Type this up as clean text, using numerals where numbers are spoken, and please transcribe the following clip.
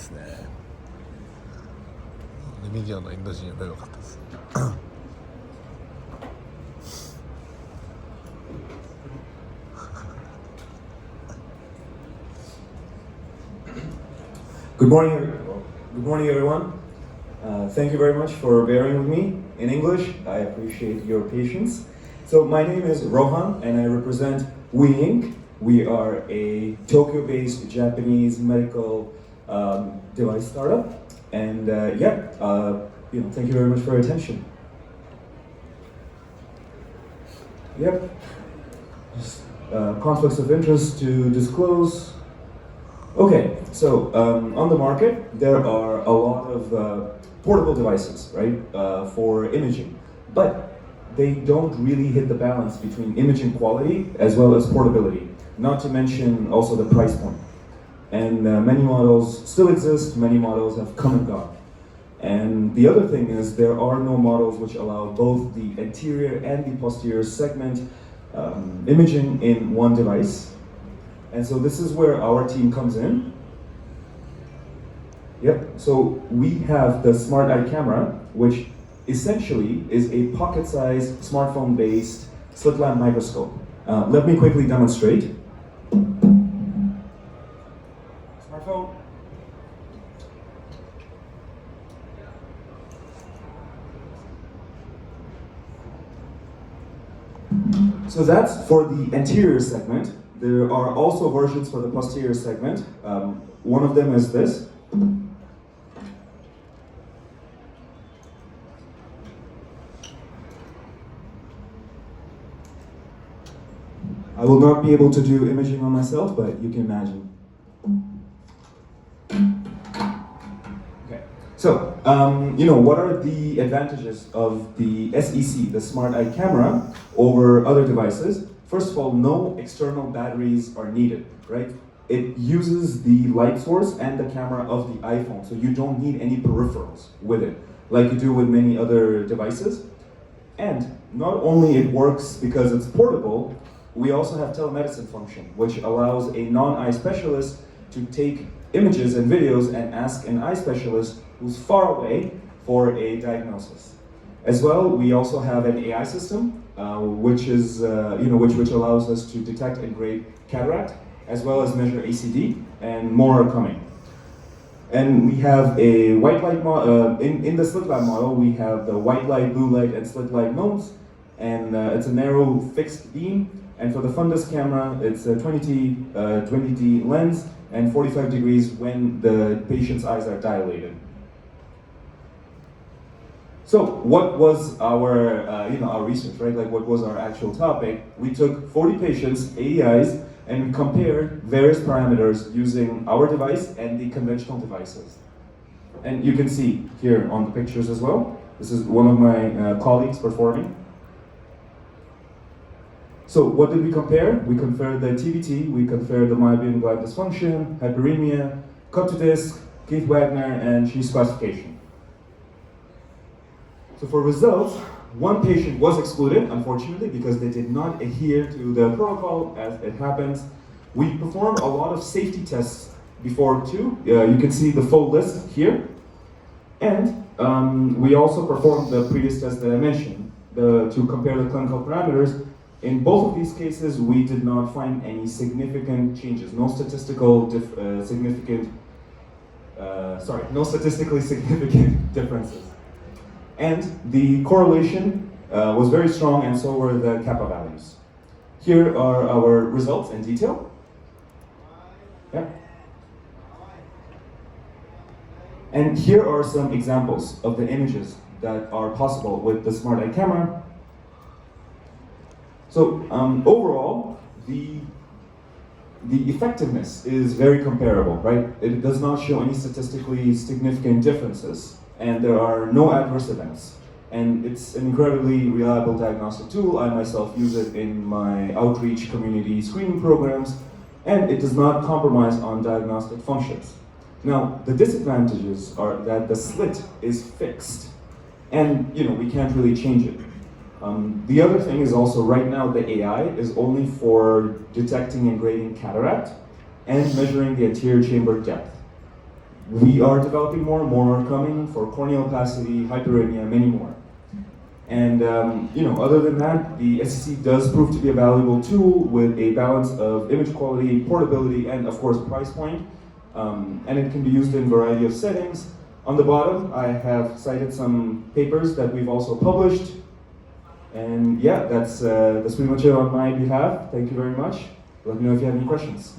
ですね。ミディアのインド人やっぱり良かったです。Good morning, everyone. Thank you very much for bearing with me in English. I appreciate your patience. So my name is Rohan, and I represent We Inc. We are a Tokyo-based Japanese medical device startup, and thank you very much for your attention. Yep. Just, conflicts of interest to disclose. Okay, so on the market, there are a lot of portable devices, right, for imaging, but they don't really hit the balance between imaging quality as well as portability, not to mention also the price point. And many models still exist, many models have come and gone. And the other thing is there are no models which allow both the anterior and the posterior segment imaging in one device. And so this is where our team comes in. Yep, so we have the Smart Eye camera, which essentially is a pocket-sized, smartphone-based slit lamp microscope. Let me quickly demonstrate. Smartphone. So that's for the anterior segment. There are also versions for the posterior segment. One of them is this. I will not be able to do imaging on myself, but you can imagine. Okay. So, what are the advantages of the SEC, the Smart Eye camera, over other devices? First of all, no external batteries are needed, right? It uses the light source and the camera of the iPhone, so you don't need any peripherals with it, like you do with many other devices. And not only it works because it's portable, we also have telemedicine function, which allows a non-eye specialist to take images and videos and ask an eye specialist who's far away for a diagnosis. As well, we also have an AI system, which allows us to detect and grade cataract, as well as measure ACD, and more are coming. And we have a white light in the slit lamp model. We have the white light, blue light, and slit light modes, and it's a narrow fixed beam. And for the fundus camera, it's a 20D lens and 45 degrees when the patient's eyes are dilated. So what was our, our research, right? Like what was our actual topic? We took 40 patients, 80 eyes, and we compared various parameters using our device and the conventional devices. And you can see here on the pictures as well. This is one of my colleagues performing. So what did we compare? We compared the TVT, we compared the myobian gland dysfunction, hyperemia, cut to disc, Keith Wagner, and She's classification. So for results, one patient was excluded, unfortunately, because they did not adhere to the protocol as it happens. We performed a lot of safety tests before too. You can see the full list here. And we also performed the previous test that I mentioned to compare the clinical parameters. In both of these cases, we did not find any significant changes, no statistically significant differences. And the correlation was very strong, and so were the kappa values. Here are our results in detail. Yeah. And here are some examples of the images that are possible with the Smart Eye camera. So overall, the effectiveness is very comparable, right? It does not show any statistically significant differences, and there are no adverse events. And it's an incredibly reliable diagnostic tool. I myself use it in my outreach community screening programs, and it does not compromise on diagnostic functions. Now, the disadvantages are that the slit is fixed, and we can't really change it. The other thing is also right now the AI is only for detecting and grading cataract and measuring the anterior chamber depth. we are developing more are coming for corneal opacity, hyperemia, many more. And other than that, the SEC does prove to be a valuable tool with a balance of image quality, portability, and of course price point. And it can be used in a variety of settings. On the bottom, I have cited some papers that we've also published. And yeah, that's pretty much it on my behalf. Thank you very much. Let me know if you have any questions.